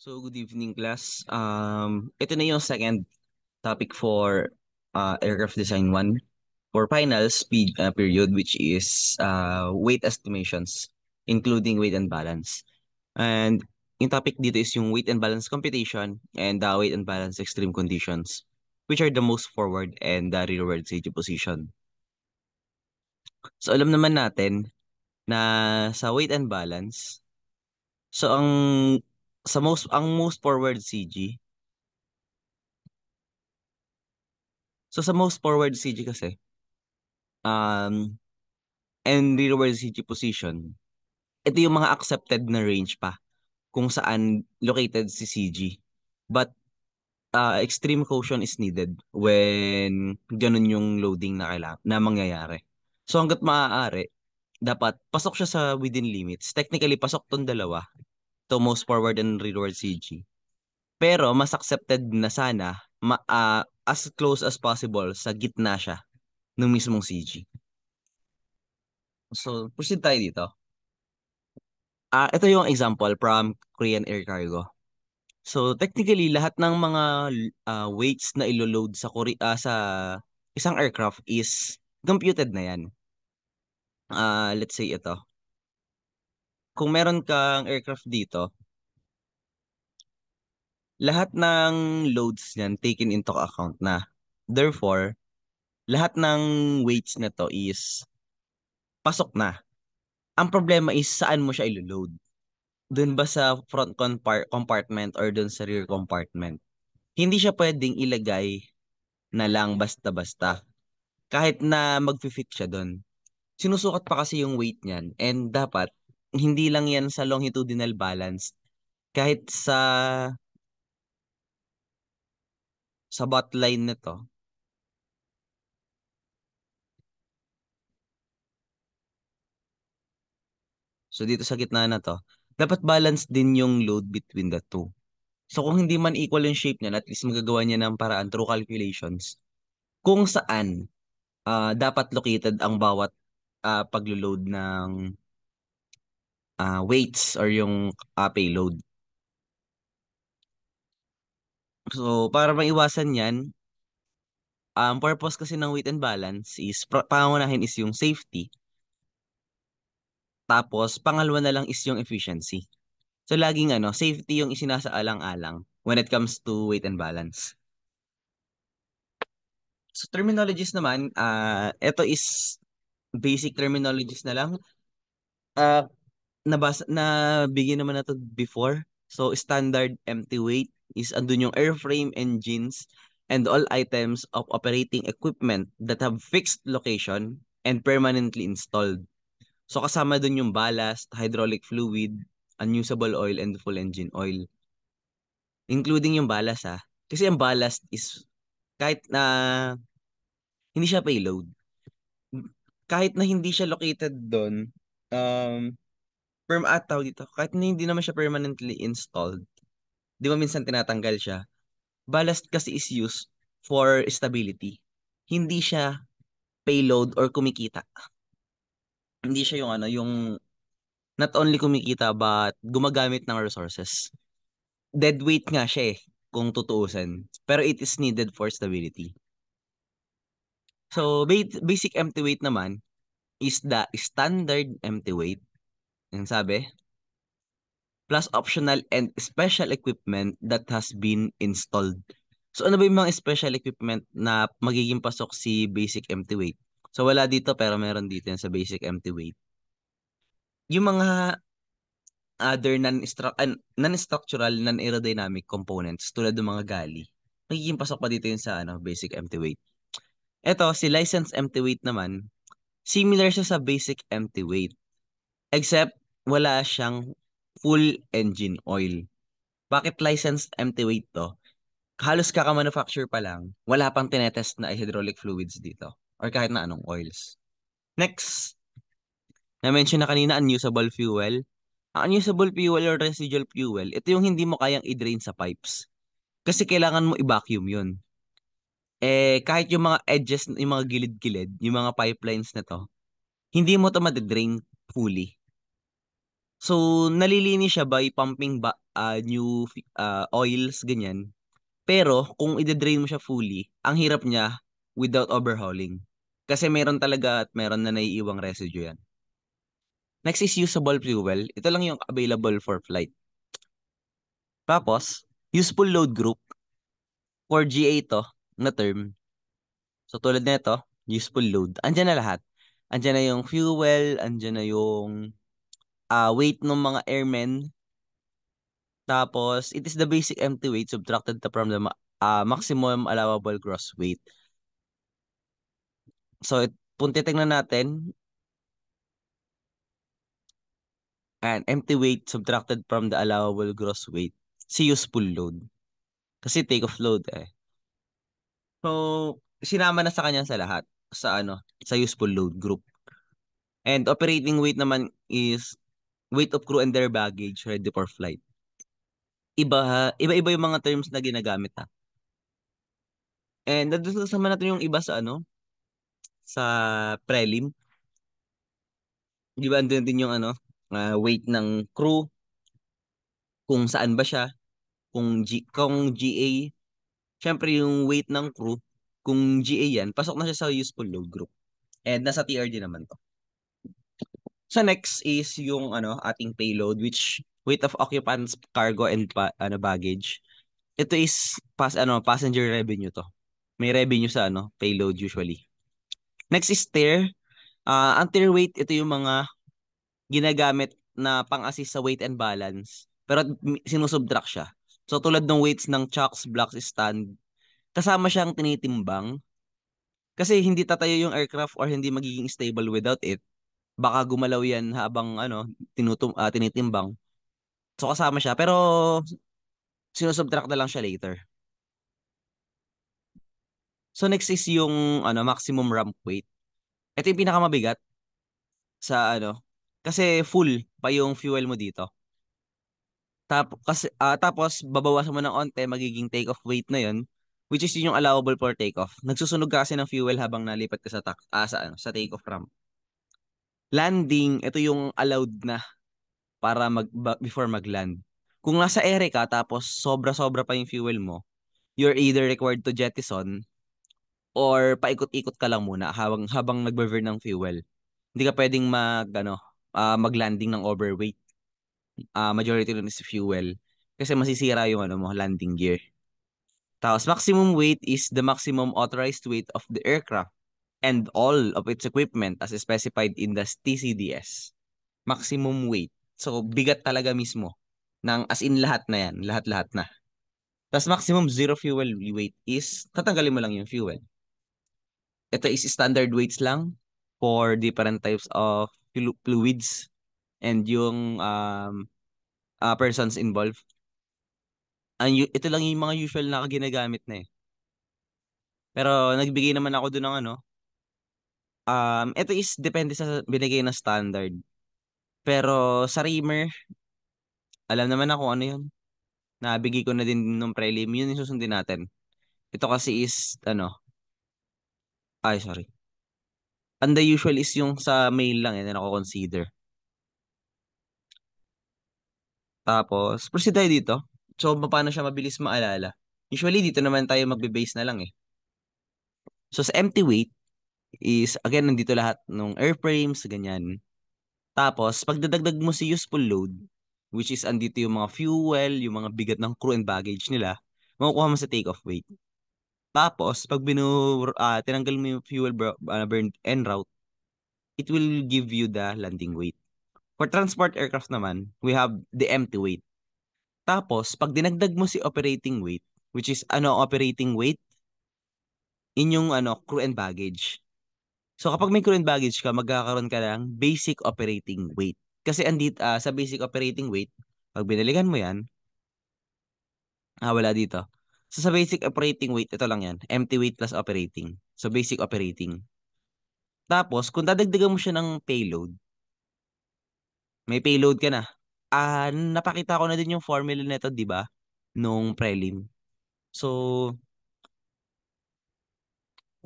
So, good evening, class. Ito na yung second topic for aircraft design 1 for final speed period, which is weight estimations, including weight and balance. And yung topic dito is yung weight and balance computation and the weight and balance extreme conditions, which are the most forward and the rearward safety position. So, alam naman natin na sa weight and balance, so ang most forward CG. So sa most forward CG kasi, um, and rearward CG position, ito yung mga accepted na range pa kung saan located si CG. But extreme caution is needed when ganun yung loading na mangyayari. So hangga't maaari, dapat pasok siya sa within limits. Technically, pasok tong dalawa, to most forward and rearward CG. Pero mas accepted na sana as close as possible sa gitna siya ng mismong CG. So, proceed tayo dito. Ito yung example from Korean Air Cargo. So, technically, lahat ng mga weights na iloload sa isang aircraft is computed na yan. Let's say ito. Kung meron kang aircraft dito, lahat ng loads niyan taken into account na. Therefore, lahat ng weights na to is pasok na. Ang problema is saan mo siya iloload. Doon ba sa front compartment or doon sa rear compartment? Hindi siya pwedeng ilagay na lang basta-basta. Kahit na mag-fit siya doon. Sinusukat pa kasi yung weight niyan. And dapat, hindi lang yan sa longitudinal balance. Kahit sa butt line nito. So dito sa gitna na to. Dapat balance din yung load between the two. So kung hindi man equal yung shape niya, at least magagawa niya ng paraan through calculations. Kung saan dapat located ang bawat paglo-load ng weights or yung payload. So, para maiwasan yan, purpose kasi ng weight and balance is, pangunahin is yung safety, tapos pangalawa na lang is yung efficiency. So, laging safety yung isinasaalang-alang when it comes to weight and balance. So, terminologies naman, ito is basic terminologies na lang. Uh, nabigyan naman na to before. So, standard empty weight is andun yung airframe, engines, and all items of operating equipment that have fixed location and permanently installed. So, kasama dun yung ballast, hydraulic fluid, unusable oil, and full engine oil. Including yung ballast Kasi yung ballast is kahit na hindi siya payload, kahit na hindi siya located doon, um, tawag dito, kahit na hindi naman siya permanently installed, di ba minsan tinatanggal siya? Ballast kasi is used for stability. Hindi siya payload or kumikita. Hindi siya yung not only kumikita but gumagamit ng resources. Dead weight nga siya kung tutuusin. Pero it is needed for stability. So, basic empty weight naman is the standard empty weight. Yung sabi, plus optional and special equipment that has been installed. So ano ba yung mga special equipment na magiging pasok si basic empty weight? So wala dito pero meron dito yan sa basic empty weight. Yung mga other non-structural, non-aerodynamic components tulad ng mga gali, magiging pasok pa dito yun sa basic empty weight. Ito, si licensed empty weight naman, similar siya sa basic empty weight. Except, wala siyang full engine oil. Bakit licensed empty weight to? Halos kaka-manufacture pa lang, wala pang tinetest na hydraulic fluids dito or kahit na anong oils. Next, na-mention na kanina, unusable fuel. Ang unusable fuel or residual fuel, ito yung hindi mo kayang i-drain sa pipes. Kasi kailangan mo i-vacuum yun. Kahit yung mga edges, yung mga gilid-gilid, yung mga pipelines na to, hindi mo to madidrain fully. So, nalilinis siya by pumping oils, ganyan. Pero kung i-drain mo siya fully, ang hirap niya without overhauling. Kasi meron talaga at meron na naiiwang residue yan. Next is usable fuel. Ito lang yung available for flight. Tapos, useful load group for GA to na term. So tulad nito, useful load. Andiyan na lahat. Andiyan na yung fuel, andiyan na yung weight ng mga airmen. Tapos, it is the basic empty weight subtracted from the maximum allowable gross weight. So, kung titignan natin, and empty weight subtracted from the allowable gross weight, si useful load. Kasi take off load eh. So, sinama na sa kanya sa lahat sa sa useful load group. And operating weight naman is weight of crew and their baggage ready for flight. Iba-iba yung mga terms na ginagamit ha. And nadiscuss naman natin yung iba sa sa prelim. Di ba andun din yung weight ng crew, kung saan ba siya, kung GA, syempre yung weight ng crew, kung GA yan, pasok na siya sa useful load group. And nasa TRD naman to. So next is yung ating payload, which weight of occupants, cargo and baggage. Ito is passenger revenue to. May revenue sa payload usually. Next is tier. Ang tier weight, ito yung mga ginagamit na pang-assist sa weight and balance. Pero sinusubtract siya. So tulad ng weights ng chocks, blocks, stand, kasama siyang tinitimbang. Kasi hindi tatayo yung aircraft or hindi magiging stable without it. Baka gumalaw yan habang tinitimbang. So kasama siya. Pero sinusubtract na lang siya later. So next is yung maximum ramp weight. Ito yung pinakamabigat sa kasi full pa yung fuel mo dito. Tapos babawasan mo ng onte, magiging take-off weight na yon, which is yun yung allowable for take-off. Nagsusunog ka kasi ng fuel habang nalipat ka sa take-off ramp. Landing, ito yung allowed na para before mag-land. Kung nasa ere ka tapos sobra-sobra pa yung fuel mo, you're either required to jettison or paikot-ikot ka lang muna habang nagbe-burn ng fuel. Hindi ka pwedeng mag-landing ng overweight. Majority nun is fuel kasi masisira yung mo landing gear. Tapos maximum weight is the maximum authorized weight of the aircraft and all of its equipment as specified in the TCDS. Maximum weight. So bigat talaga mismo ng as in lahat na yan, lahat-lahat na. Tapos maximum zero fuel weight is tatanggalin mo lang yung fuel. Ito is standard weights lang for different types of fluids and yung persons involved. Ito lang yung mga usual na ginagamit na eh. Pero nagbigay naman ako doon ng ito is depende sa binigay na standard. Pero sa Reamer, alam naman ako ano yun. Nabigay ko na din nung prelim, yun yung susundin natin. Ito kasi is, sorry. And the usual is yung sa mail lang na ako consider. Tapos, proceed tayo dito. So, paano siya mabilis maalala? Usually, dito naman tayo magbe-base na lang eh. So, sa empty weight is, again, nandito lahat ng airframes, ganyan. Tapos, pagdadagdag mo si useful load, which is andito yung mga fuel, yung mga bigat ng crew and baggage nila, makukuha mo sa take-off weight. Tapos, pag tinanggal mo yung fuel burn en route, it will give you the landing weight. For transport aircraft naman, we have the empty weight. Tapos, pag dinagdag mo si operating weight, which is operating weight, inyong crew and baggage. So kapag may crew and baggage ka, magkakaroon ka ng basic operating weight. Kasi sa basic operating weight, pag binalikan mo yan, wala dito. So sa basic operating weight, ito lang yan. Empty weight plus operating. So basic operating. Tapos, kung dadagdagan mo siya ng payload, may payload ka na. Napakita ko na din yung formula nito, di ba? Nung prelim. So,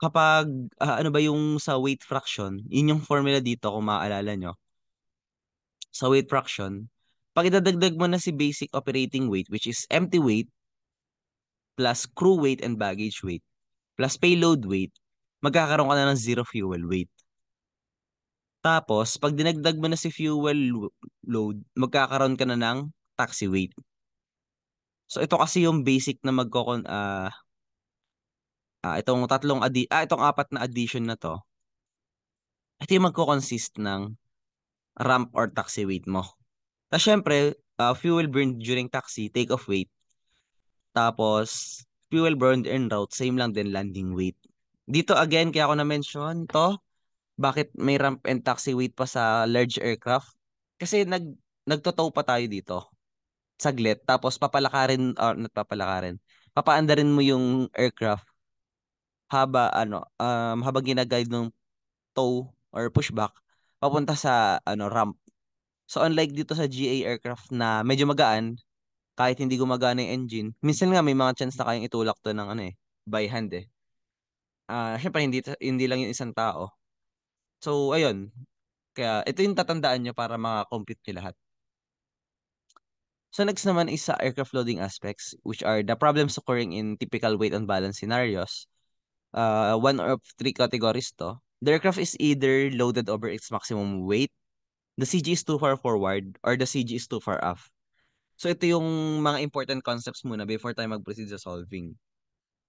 kapag, ano ba yung sa weight fraction, yun yung formula dito kung maaalala nyo. Sa weight fraction, Pag idadagdag mo na si basic operating weight, which is empty weight, plus crew weight and baggage weight, plus payload weight, magkakaroon ka na ng zero fuel weight. Tapos, pag dinagdag mo na si load, magkakaroon ka na ng taxi weight. So, ito kasi yung basic na itong apat na addition na to, ito yung magko-consist ng ramp or taxi weight mo. Tapos, syempre, fuel burned during taxi, take off weight. Tapos, fuel burned en route, same lang din landing weight. Dito again, kaya ako na-mention to, bakit may ramp and taxi weight pa sa large aircraft? Kasi nagtotow pa tayo dito. Saglit. Tapos not papalakarin. Papaandarin mo yung aircraft habang ginaguide ng tow or pushback papunta sa ramp. So unlike dito sa GA aircraft na medyo magaan, kahit hindi gumagana yung engine, minsan nga may mga chance na kayang itulak to ng by hand eh. Syempre hindi lang yung isang tao. So ayun, kaya ito yung tatandaan nyo para makakompute nyo lahat. So next naman is sa aircraft loading aspects, which are the problems occurring in typical weight unbalance scenarios. One of three categories to. The aircraft is either loaded over its maximum weight, the CG is too far forward, or the CG is too far off. So ito yung mga important concepts muna before tayo mag-proceed sa solving.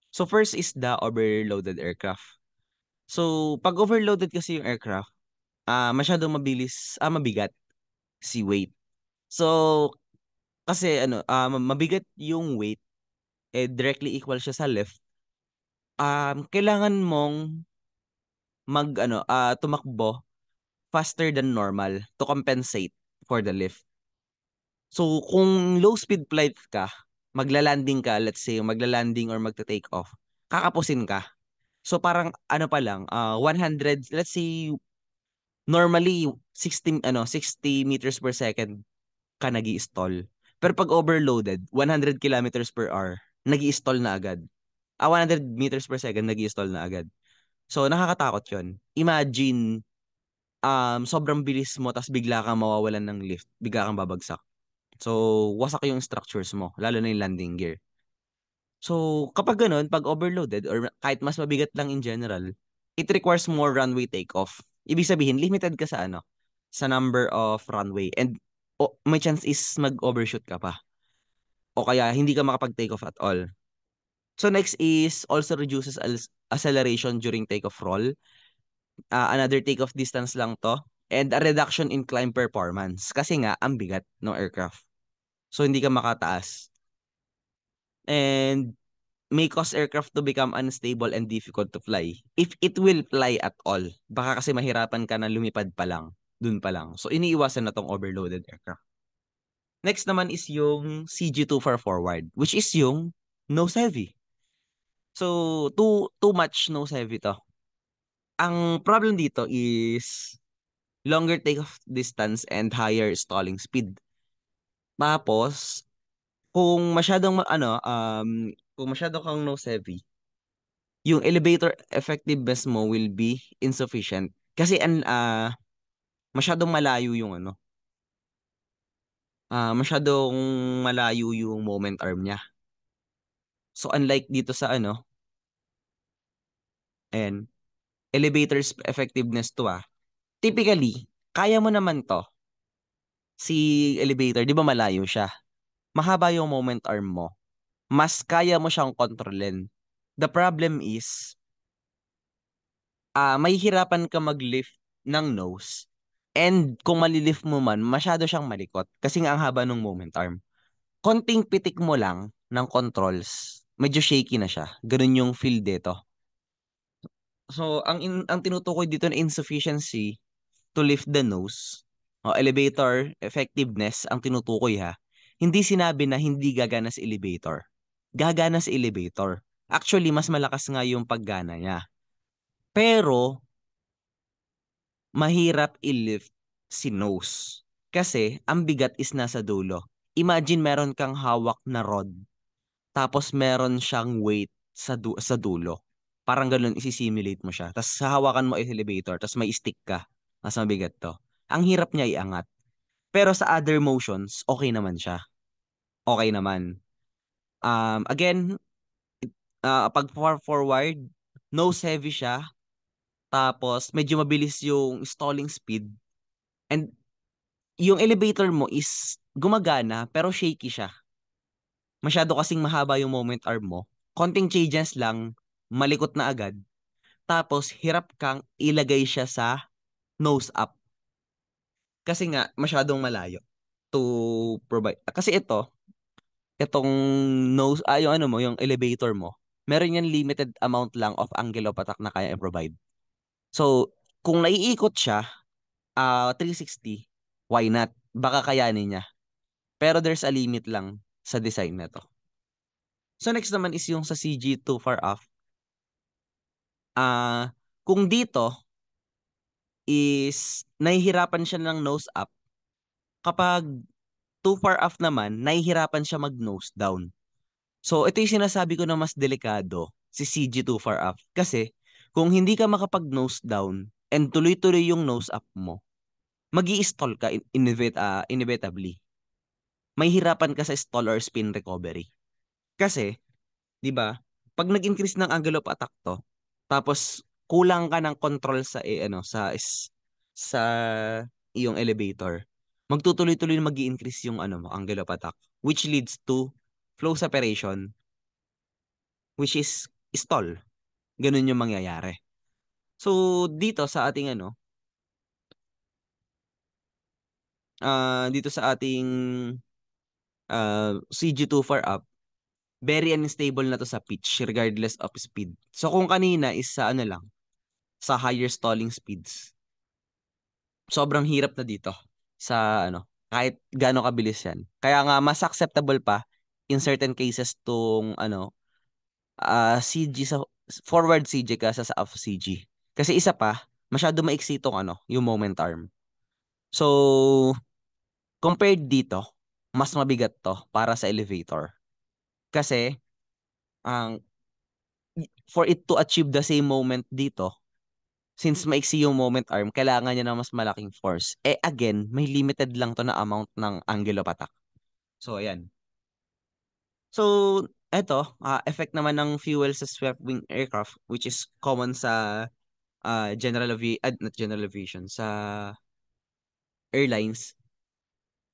So first is the overloaded aircraft. So pag overloaded kasi yung aircraft, masyadong mabigat si weight. So kasi mabigat yung weight, directly equal siya sa lift. Kailangan mong tumakbo faster than normal to compensate for the lift. So, kung low speed flight ka, magla-landing ka, let's say, magla-landing or magta-take off, kakapusin ka. So, parang pa lang, 100, let's say, normally 60 meters per second ka nag-i-stall. Pero pag overloaded, 100 kilometers per hour, nag-i-stall na agad. 100 meters per second, nag-i-stall na agad. So, nakakatakot yun. Imagine, sobrang bilis mo, tas bigla kang mawawalan ng lift, bigla kang babagsak. So, wasak yung structures mo, lalo na yung landing gear. So, kapag ganun, pag overloaded, or kahit mas mabigat lang in general, it requires more runway takeoff. Ibig sabihin, limited ka sa number of runway. And may chance is mag-overshoot ka pa. O kaya, hindi ka makapag-take off at all. So, next is also reduces acceleration during takeoff roll. Another takeoff distance lang to. And a reduction in climb performance. Kasi nga, ang bigat ng aircraft. So, hindi ka makataas. And may cause aircraft to become unstable and difficult to fly. If it will fly at all, baka kasi mahirapan ka na lumipad pa lang. Dun pa lang. So, iniiwasan na tong overloaded aircraft. Next naman is yung CG too far forward, which is yung nose heavy. So, too much nose heavy to. Ang problem dito is longer takeoff distance and higher stalling speed. Tapos, kung masyadong kung masyado kang nose heavy, yung elevator effectiveness mo will be insufficient kasi masyadong malayo yung masyadong malayo yung moment arm niya. So unlike dito sa and elevator's effectiveness to typically kaya mo naman to si elevator, 'di ba malayo siya? Mahaba yung moment arm mo. Mas kaya mo siyang kontrolin. The problem is mahihirapan ka mag-lift ng nose. And kung malilift mo man, masyado siyang malikot kasi nga ang haba ng moment arm. Konting pitik mo lang ng controls, medyo shaky na siya. Ganun yung feel dito. So, ang tinutukoy dito na insufficiency to lift the nose, o elevator effectiveness, ang tinutukoy hindi sinabi na hindi gagana sa elevator. Gagana sa elevator. Actually, mas malakas nga yung paggana niya. Pero, mahirap i-lift si nose. Kasi, ang bigat is nasa dulo. Imagine meron kang hawak na rod, tapos meron siyang weight sa dulo. Parang ganun, isi-simulate mo siya. Tapos hawakan mo yung elevator, tapos may stick ka. Mas mabigat to. Ang hirap niya iangat. Pero sa other motions, okay naman siya. Okay naman. Again, pag forward, nose heavy siya. Tapos, medyo mabilis yung stalling speed. And yung elevator mo is gumagana, pero shaky siya. Masyado kasing mahaba yung moment arm mo. Konting changes lang, malikot na agad. Tapos, hirap kang ilagay siya sa nose up. Kasi nga, masyadong malayo to provide. Kasi itong yung ano mo, yung elevator mo, meron yan limited amount lang of angle of attack na kaya i-provide. So, kung naiikot siya, 360, why not? Baka kayanin niya. Pero there's a limit lang sa design na to. So, next naman is yung sa CG too far off. Kung dito is nahihirapan siya ng nose up, kapag too far off naman, nahihirapan siya mag nose down. So, ito yung sinasabi ko na mas delikado, si CG too far off. Kasi, kung hindi ka makapag-nose down and tuloy-tuloy yung nose up mo, magi-stall ka inevitably. May hirapan ka sa stall or spin recovery. Kasi, 'di ba? Pag nag-increase ng angle of attack to, tapos kulang ka ng control sa sa iyong elevator, magtutuloy-tuloy na magi-increase yung angle of attack, which leads to flow separation, which is stall. Ganun yung mangyayari. So dito sa ating dito sa ating CG2 far up, very unstable na to sa pitch regardless of speed. So kung kanina is sa lang, sa higher stalling speeds, sobrang hirap na dito sa kahit gaano kabilis yan. Kaya nga mas acceptable pa in certain cases tong CG sa forward CG kaysa sa off CG. Kasi isa pa, masyado maiksi tong yung moment arm. So, compared dito, mas mabigat to para sa elevator. Kasi ang for it to achieve the same moment dito, since maiksi yung moment arm, kailangan niya ng mas malaking force. Eh again, may limited lang to na amount ng angle of attack. So ayan. So eto, effect naman ng fuel sa swept wing aircraft, which is common sa not general aviation, sa airlines.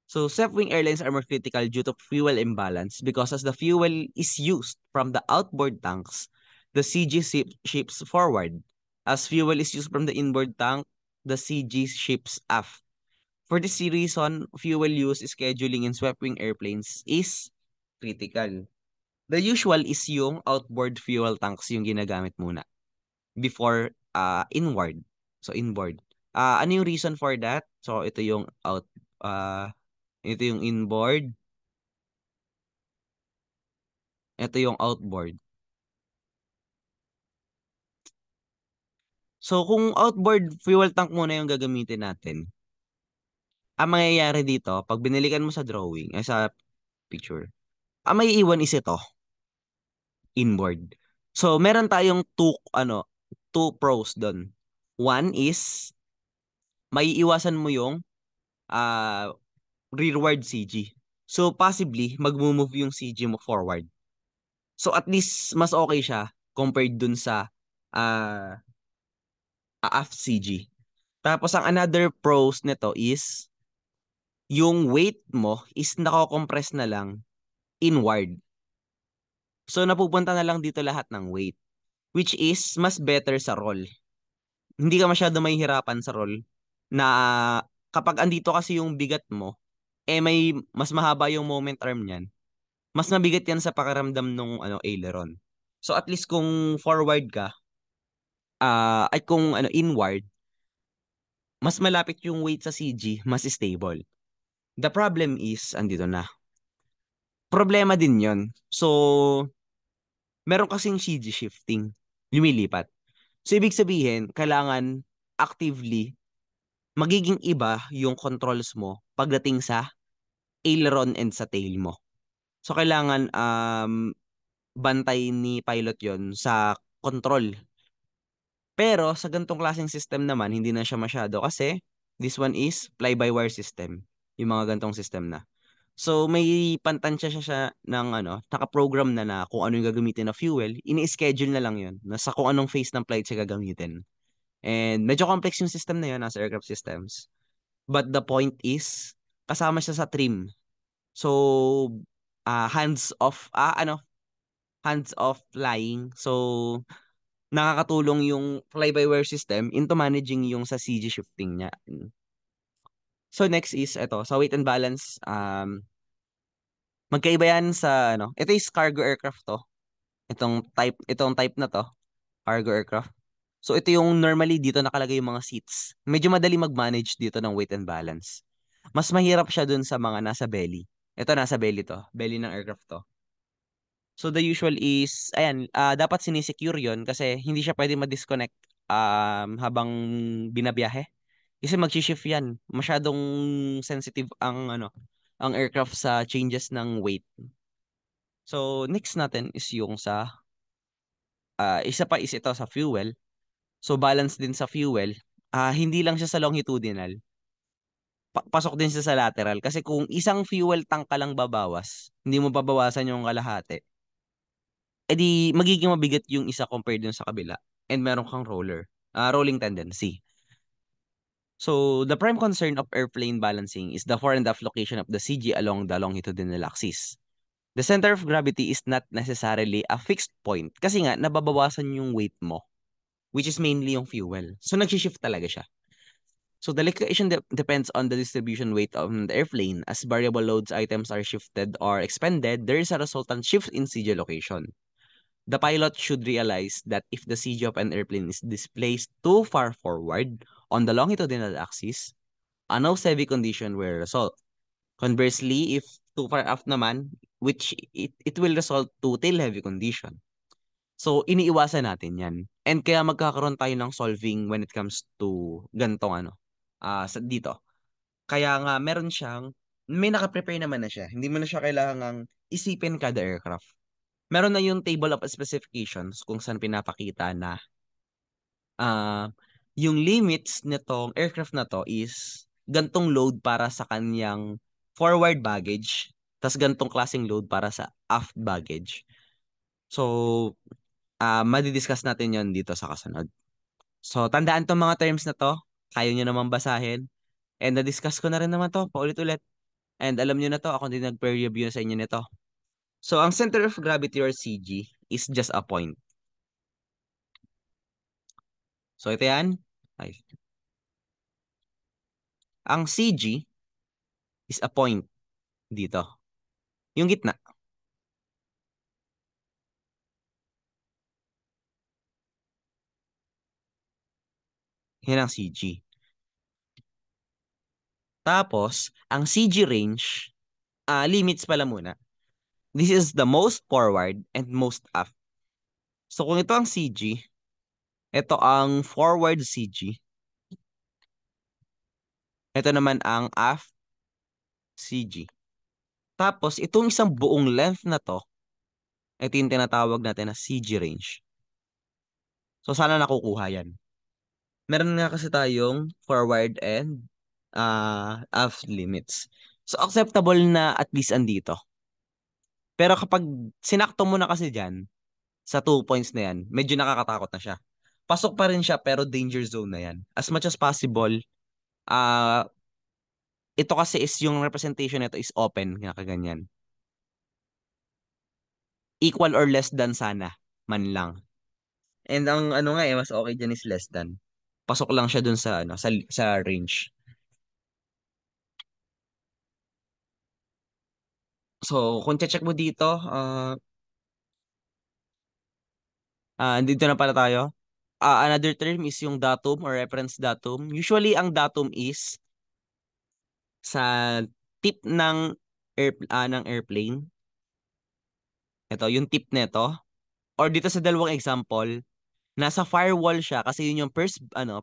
So swept-wing airlines are more critical due to fuel imbalance because as the fuel is used from the outboard tanks, the CG shifts forward. As fuel is used from the inboard tank, the CG shifts aft. For this reason, fuel use scheduling in swept-wing airplanes is critical. The usual is yung outboard fuel tanks yung ginagamit muna before inward. So inboard. Ano yung reason for that? So ito yung inboard, ito yung outboard. So kung outboard fuel tank muna yung gagamitin natin, ang mangyayari dito, pag binilikan mo sa drawing, ay sa picture, ang may iwan is ito, inboard. So meron tayong two pros doon. One is, maiiwasan mo yung ah, rearward CG. So possibly, mag-move yung CG mo forward. So at least, mas okay siya compared dun sa ah, aft CG. Tapos ang another pros nito is yung weight mo is nako-compress na lang inward. So napupunta na lang dito lahat ng weight, which is mas better sa roll. Hindi ka masyado mahihirapan sa roll na kapag andito kasi yung bigat mo, may mas mahaba yung moment arm niyan. Mas mabigat yan sa pakiramdam nung aileron. So at least kung forward ka, ay kung inward, mas malapit yung weight sa CG, mas stable. The problem is, andito na. Problema din yon. So, meron kasing CG shifting. Lumilipat. So, ibig sabihin, kailangan actively magiging iba yung controls mo pagdating sa aileron and sa tail mo. So, kailangan bantay ni pilot yon sa control. Pero, sa gantong klaseng system naman, hindi na siya masyado kasi this one is fly-by-wire system. yung mga gantong system na. So may pantansya siya ng naka-program na kung ano yung gagamitin na fuel, ini-schedule na lang yun. Nasa kung anong phase ng flight siya gagamitin. And medyo complex yung system na yun nasa aircraft systems. But the point is, kasama siya sa trim. So hands off flying. So nakakatulong yung fly-by-wire system into managing yung sa CG shifting niya. So next is ito, sa weight and balance, magkaiba yan sa ito is cargo aircraft to. Itong type na to, cargo aircraft. So ito yung normally dito nakalagay yung mga seats. Medyo madali mag-manage dito ng weight and balance. Mas mahirap siya dun sa mga nasa belly. Ito nasa belly to, belly ng aircraft to. So the usual is, ayan, dapat sinisecure yon kasi hindi siya pwede ma-disconnect habang binabiyahe. Kasi mag-shift yan. Masyadong sensitive ang aircraft sa changes ng weight. So next natin is yung isa pa is ito sa fuel. So balance din sa fuel. Hindi lang siya sa longitudinal. Pasok din siya sa lateral. Kasi kung isang fuel tank ka lang babawas, hindi mo babawasan yung kalahati, edi magiging mabigat yung isa compared dun sa kabila. And meron kang rolling tendency. So, the prime concern of airplane balancing is the fore and aft location of the CG along the longitudinal axis. The center of gravity is not necessarily a fixed point kasi nga nababawasan yung weight mo, which is mainly yung fuel. So, nag-shift talaga siya. So, the location depends on the distribution weight of the airplane. As variable loads items are shifted or expended, there is a resultant shift in CG location. The pilot should realize that if the CG of an airplane is displaced too far forward on the longitudinal axis, a nose-heavy condition will result. Conversely, if too far aft naman, which it will result to tail-heavy condition. So, iniiwasan natin yan. And kaya magkakaroon tayo ng solving when it comes to gantong dito. Kaya nga, may nakaprepare naman na siya. Hindi mo na siya kailangang isipin kada aircraft. Meron na yung table of specifications kung saan pinapakita na ah yung limits nitong aircraft na to is gantong load para sa kanyang forward baggage, tas gantong klaseng load para sa aft baggage. So, madidiscuss natin yon dito sa kasunod. So, tandaan tong mga terms na to. Kaya nyo naman basahin. And na-discuss ko na rin naman to, paulit-ulit. And alam nyo na to, ako din nag-peer review sa inyo nito. So, ang center of gravity or CG is just a point. So, ito yan. Ay. Ang CG is a point dito. Yung gitna. Yan ang CG. Tapos, ang CG range, limits pala muna. This is the most forward and most aft. So, kung ito ang CG, ito ang forward CG. Ito naman ang aft CG. Tapos, itong isang buong length na to, ito yung tinatawag natin na CG range. So, sana nakukuha yan. Meron nga kasi tayong forward and aft limits. So, acceptable na at least andito. Pero kapag sinakto mo na kasi dyan, sa 2 points na yan, medyo nakakatakot na siya. Pasok pa rin siya pero danger zone na yan. As much as possible, ah ito kasi is yung representation nito is open, nga kaganyan. Equal or less than sana, man lang. And ang nga mas okay dyan is less than. Pasok lang siya dun sa sa range. So, kung check mo dito, dito na pala tayo. Another term is yung datum or reference datum. Usually, ang datum is sa tip ng airplane. Ito, yung tip nito. Or dito sa dalawang example, nasa firewall siya kasi yun yung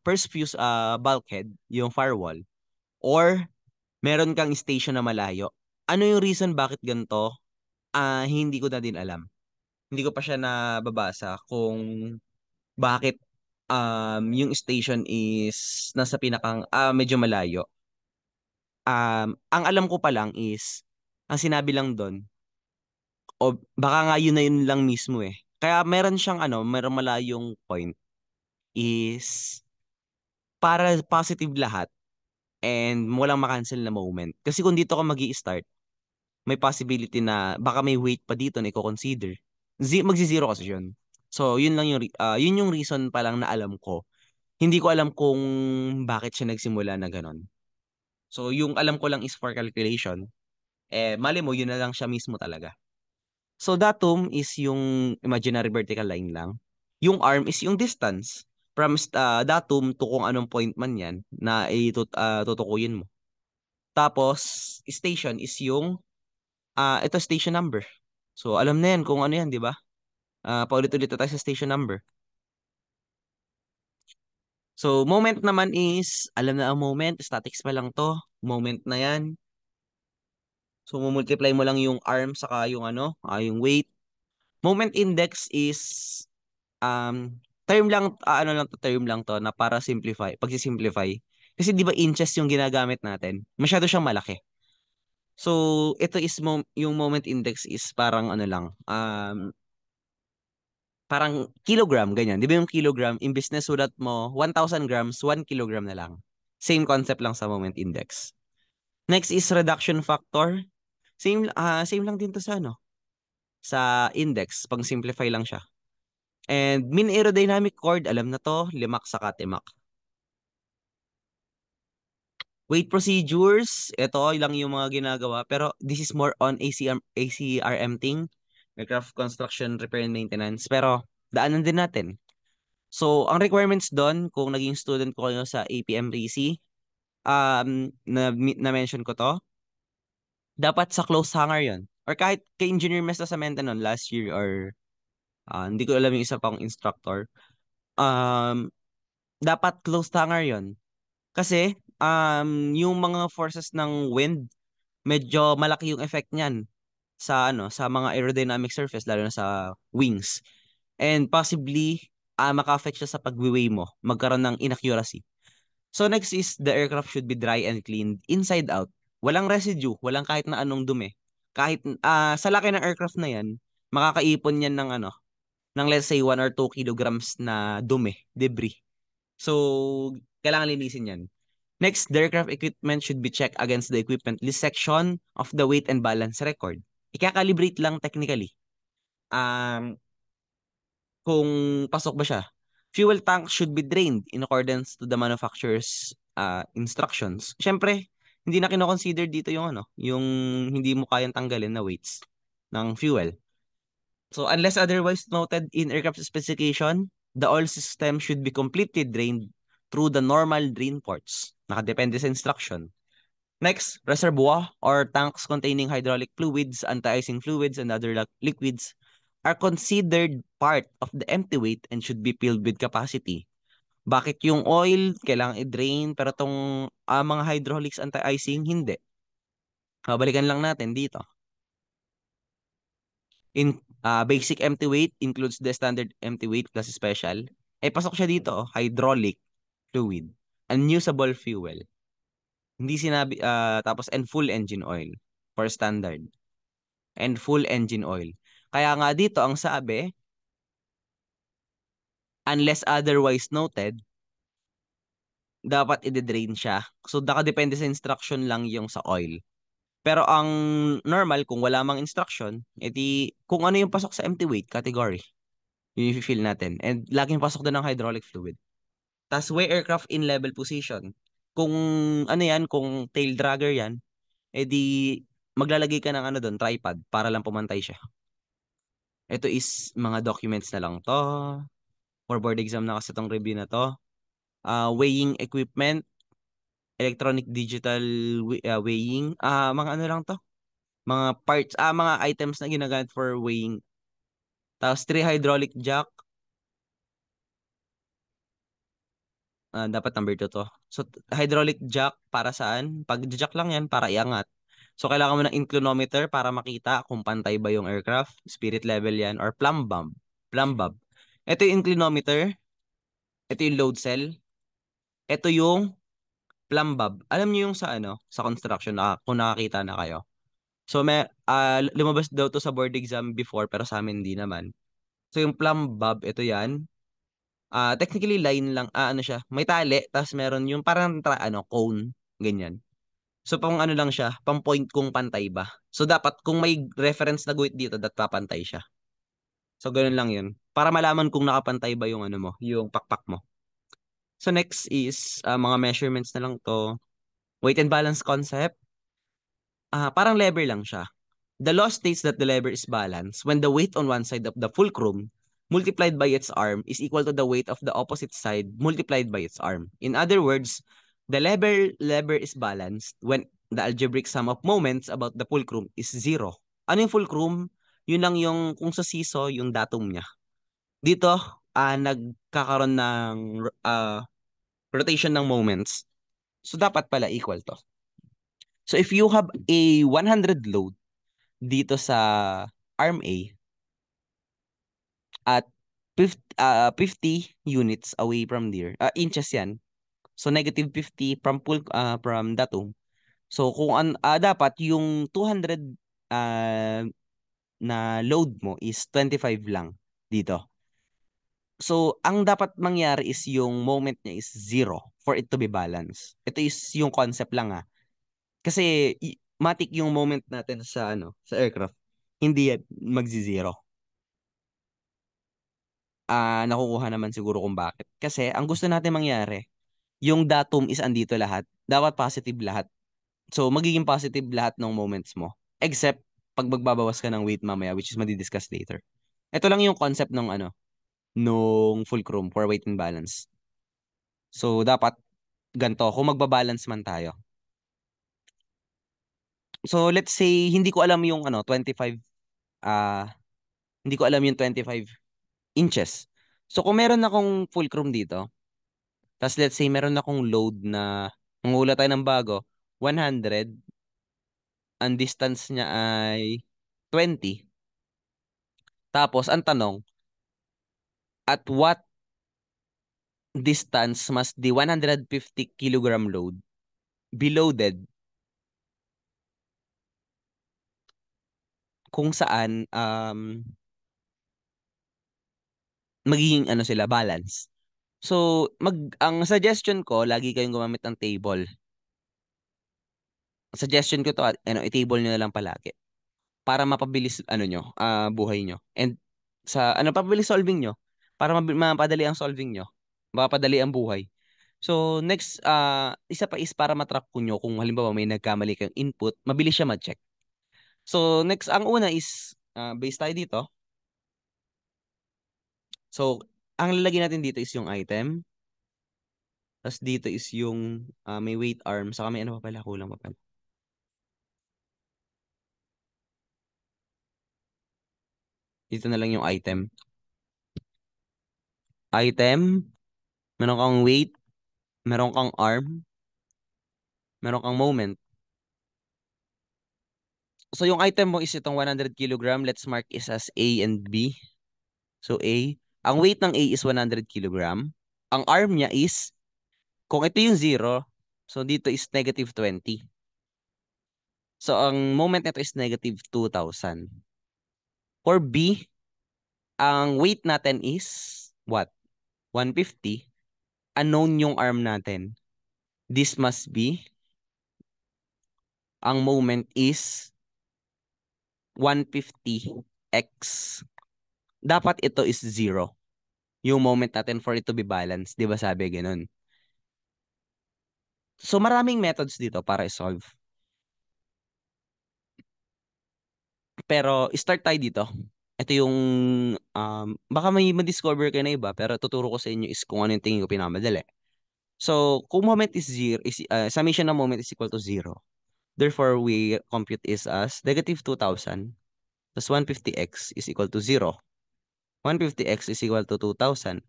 first fuse bulkhead, yung firewall. Or meron kang station na malayo. Ano yung reason bakit ganito? Hindi ko na din alam. Hindi ko pa siya nababasa kung bakit yung station is nasa pinakang medyo malayo. Ang alam ko pa lang is, ang sinabi lang doon, o baka nga yun na yun lang mismo eh. Kaya meron siyang meron malayong point is para positive lahat and walang makancel na moment. Kasi kung dito ka magi-start, may possibility na baka may weight pa dito na i-consider. Magzi-zero kasi yun. So, yun lang yun yung reason pa lang na alam ko. Hindi ko alam kung bakit siya nagsimula na ganun. So, yung alam ko lang is for calculation. Mali mo, yun na lang siya mismo talaga. So, datum is yung imaginary vertical line lang. Yung arm is yung distance from datum to kung anong point man yan na tutukuyin mo. Tapos, station is yung ito station number. So, alam na yan kung ano yan, di ba? Paulit-ulit na tayo sa station number. So, moment naman is, alam na ang moment, statics pa lang to. Moment na yan. So, multiply mo lang yung arm saka yung yung weight. Moment index is term lang, term lang to na para simplify, pagsisimplify. Kasi di ba inches yung ginagamit natin? Masyado siyang malaki. So, ito is yung moment index is parang lang, parang kilogram, ganyan. Di ba yung kilogram, imbis na sulat mo 1,000 grams, 1 kilogram na lang. Same concept lang sa moment index. Next is reduction factor. Same lang din to sa sa index, pang simplify lang siya. And mean aerodynamic chord, alam na to, limak sa timak. Weight procedures, ito lang yung mga ginagawa. Pero this is more on ACRM thing, aircraft construction, repair and maintenance. Pero daanan din natin. So, ang requirements doon, kung naging student ko kayo sa APM RISI, na-mention ko to, dapat sa close hanger yon. Or kahit kay Engineer Mesta sa noon last year or hindi ko alam yung isa pang instructor, um, dapat close hanger yon. Kasi yung mga forces ng wind, medyo malaki yung effect niyan sa sa mga aerodynamic surface lalo na sa wings. And possibly maka-affect siya sa pagwi-weigh mo, magkaroon ng inaccuracy. So next is the aircraft should be dry and cleaned inside out. Walang residue, walang kahit na anong dumi. Kahit sa laki ng aircraft na 'yan, makakaipon 'yan ng ng let's say 1 or 2 kilograms na dumi, debris. So kailangan linisin 'yan. Next, the aircraft equipment should be checked against the equipment list section of the weight and balance record. Ika-calibrate lang technically. Um, kung pasok ba siya. Fuel tank should be drained in accordance to the manufacturer's instructions. Siyempre, hindi na kino-consider dito yung yung hindi mo kayang tanggalin na weights ng fuel. So unless otherwise noted in aircraft specification, the oil system should be completely drained through the normal drain ports. Nakadepende sa instruction. Next, reservoir or tanks containing hydraulic fluids, anti-icing fluids, and other liquids are considered part of the empty weight and should be filled with capacity. Bakit yung oil kailangang i-drain pero tong mga hydraulics anti-icing hindi? Balikan lang natin dito. In basic empty weight includes the standard empty weight plus special. Pasok siya dito, hydraulic fluid, unusable fuel. Hindi sinabi tapos and full engine oil for standard and full engine oil. Kaya nga dito ang sabi, unless otherwise noted, dapat i-drain siya. So nakadepende sa instruction lang yung sa oil. Pero ang normal, kung wala mang instruction, edi kung ano yung pasok sa empty weight category, yun yung feel natin. And laging pasok doon ng hydraulic fluid. Tapos weigh aircraft in level position. Kung kung tail dragger yan, edi maglalagay ka ng doon, tripod, para lang pumantay siya. Ito is mga documents na lang to. For board exam na kasi itong review na to. Weighing equipment, electronic digital weighing, mga lang to. Mga parts, mga items na ginagamit for weighing. Tapos 3 hydraulic jack, dapat number 2 to. So hydraulic jack para saan? Pag jack lang yan para iangat. So kailangan mo ng inclinometer para makita kung pantay ba yung aircraft, spirit level yan, or plumb bob. Plumb bob. Ito yung inclinometer, ito yung load cell, ito yung plumb bob. Alam niyo yung sa ano, sa construction na kung nakakita na kayo. So may lumabas daw to sa board exam before pero sa amin hindi naman. So yung plumb bob, ito yan. Technically line lang, ano siya, may tali, tapos meron yung parang cone, ganyan. So pang ano lang siya, pang point kung pantay ba. So dapat kung may reference na guhit dito, dapat papantay siya. So ganun lang yun. Para malaman kung nakapantay ba yung ano mo, yung pakpak mo. So next is mga measurements na lang to. Weight and balance concept. Parang lever lang siya. The law states that the lever is balanced when the weight on one side of the fulcrum multiplied by its arm is equal to the weight of the opposite side multiplied by its arm. In other words, the lever is balanced when the algebraic sum of moments about the fulcrum is zero. Ano yung fulcrum? Yun lang yung kung sa seesaw yung datum niya. Dito, nagkakaroon ng rotation ng moments. So dapat pala equal to. So if you have a 100 load dito sa arm A at 50 units away from there, inches yan. So negative 50 from datum. So kung dapat yung 200 uh, na load mo is 25 lang dito. So ang dapat mangyari is yung moment niya is zero for it to be balanced. Ito is yung concept lang Kasi matik yung moment natin sa sa aircraft. Hindi yan magzi-zero. Nakukuha naman siguro kung bakit. Kasi ang gusto natin mangyari, yung datum is andito lahat. Dapat positive lahat. So magiging positive lahat ng moments mo. Except pag magbabawas ka ng weight mamaya, which is madi-discuss later. Ito lang yung concept ng nung fulcrum for weight and balance. So dapat ganto kung magbabalance man tayo. So let's say hindi ko alam yung 25 ah hindi ko alam yung 25 inches. So kung meron akong fulcrum dito, tapos let's say meron akong load na mangula tayo ng bago, 100, ang distance niya ay 20. Tapos ang tanong, at what distance must the 150 kilogram load be loaded kung saan magiging sila balance. So, ang suggestion ko, lagi kayong gumamit ng table. Suggestion ko to, i-table nyo na lang palagi para mapabilis buhay nyo. And sa mapabilis solving nyo para mapadali ang solving nyo, mapadali ang buhay. So, next isa pa is para matrack ko nyo kung halimbawa may nagkamali kayong input, mabilis siya ma-check. So, next ang una is base tayo dito. So, ang lalagyan natin dito is yung item. Tapos dito is yung may weight arm. Saka may ano pa pala, kulang pa pala. Dito na lang yung item. Item, meron kang weight, meron kang arm, meron kang moment. So yung item mo is itong 100 kilogram. Let's mark is as A and B. So A, ang weight ng A is 100 kilogram. Ang arm niya is, kung ito yung 0, so dito is negative 20. So ang moment nito is negative 2,000. For B, ang weight natin is what? 150. Unknown yung arm natin. This must be, ang moment is 150x. Dapat ito is 0. Yung moment natin for it to be balanced. Di ba sabi ganun? So maraming methods dito para i-solve. Pero start tayo dito. Ito yung, baka may ma-discover kayo na iba, pero tuturo ko sa inyo is kung ano yung tingin ko pinamadali. So, kung moment is 0, summation ng moment is equal to 0. Therefore, we compute is as negative 2,000 plus 150x is equal to 0. 150x is equal to 2,000.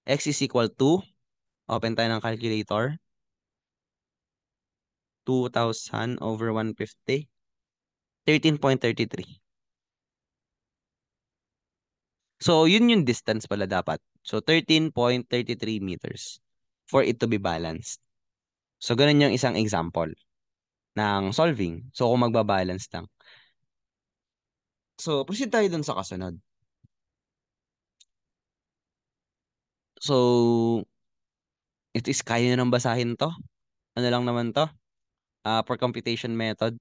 X is equal to, open tayo ng calculator, 2,000 over 150, 13.33. So, yun yung distance pala dapat. So, 13.33 meters for it to be balanced. So, ganun yung isang example ng solving. So, kung magbabalance lang. So, proceed tayo dun sa kasunod. So, it is kaya nyo nang basahin to. Ano lang naman to? For computation method.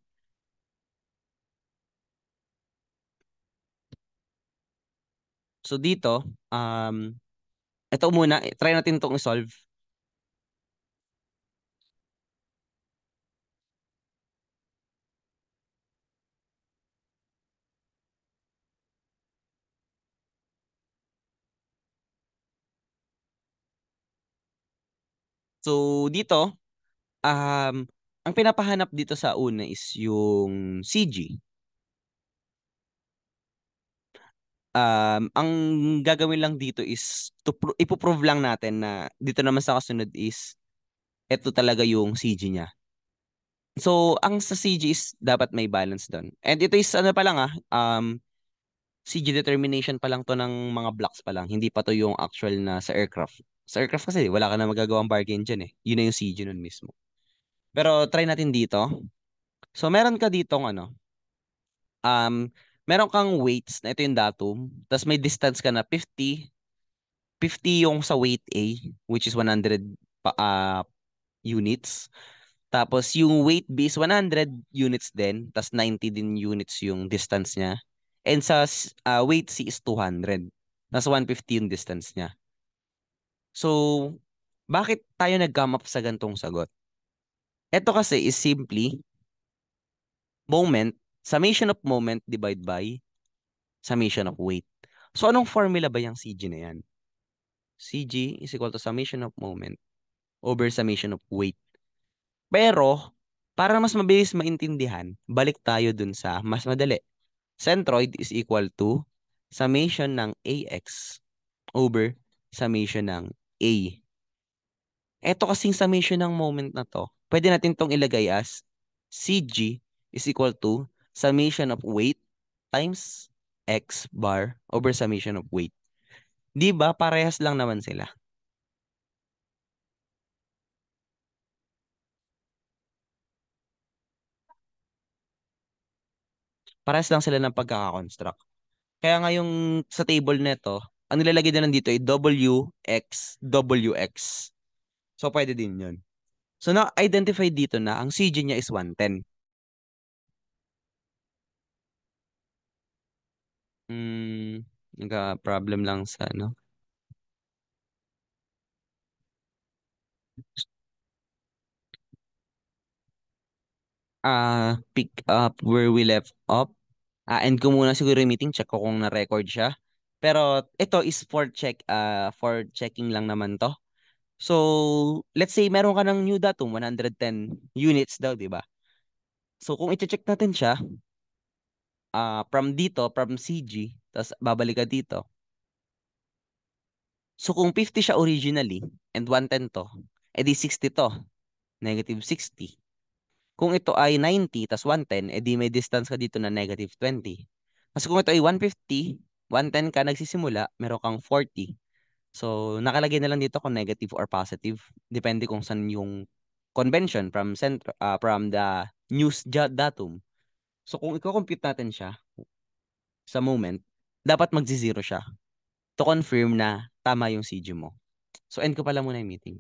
So, dito, ito muna, try natin itong i-solve. So, dito, ang pinapahanap dito sa una is yung CG. Ang gagawin lang dito is ipoprove lang natin na dito naman sa kasunod is ito talaga yung CG niya. So, ang sa CG is dapat may balance doon. And ito is ano pa lang CG determination pa lang to ng mga blocks pa lang. Hindi pa to yung actual na sa aircraft. Sa aircraft kasi wala ka na magagawang bargain dyan eh. Yun na yung CG nun mismo. Pero try natin dito. So, meron ka ditong um, meron kang weights na ito yung datum. Tapos may distance ka na 50. 50 yung sa weight A, which is 100 units. Tapos yung weight B is 100 units din, tas 90 din units yung distance niya. And sa weight C is 200. Tas 150 yung distance niya. So, bakit tayo nag-come up sa gantong sagot? Ito kasi is simply moment, summation of moment divide by summation of weight. So, anong formula ba yung CG na yan? CG is equal to summation of moment over summation of weight. Pero, para mas mabilis maintindihan, balik tayo dun sa mas madali. Centroid is equal to summation ng AX over summation ng A. Ito kasing summation ng moment na to, pwede natin tong ilagay as CG is equal to summation of weight times X bar over summation of weight. Di ba? Parehas lang naman sila. Parehas lang sila ng pagkakakonstruct. Kaya nga yung sa table nito, ang nilalagay na lang dito ay WX, WX. So, pwede din yun. So, na-identify dito na ang CG niya is 110. Hmm, nagka-problem lang sa ano. Pick up where we left off. End ko muna siguro yung meeting, check ko kung na-record siya. Pero ito is for checking lang naman to. So, let's say meron ka ng new datum, 110 units daw, di ba? So, kung i-check natin siya, from dito, from CG, tapos babalik ka dito. So, kung 50 siya originally, and 110 to, edi 60 to, negative 60. Kung ito ay 90 tas 110, edi may distance ka dito na negative 20. Kasi kung ito ay 150, 110 ka nagsisimula, meron kang 40. So, nakalagay na lang dito kung negative or positive. Depende kung saan yung convention from the news datum. So, kung i-compute natin siya sa moment, dapat magzi-zero siya to confirm na tama yung CG mo. So, end ko pala muna yung meeting.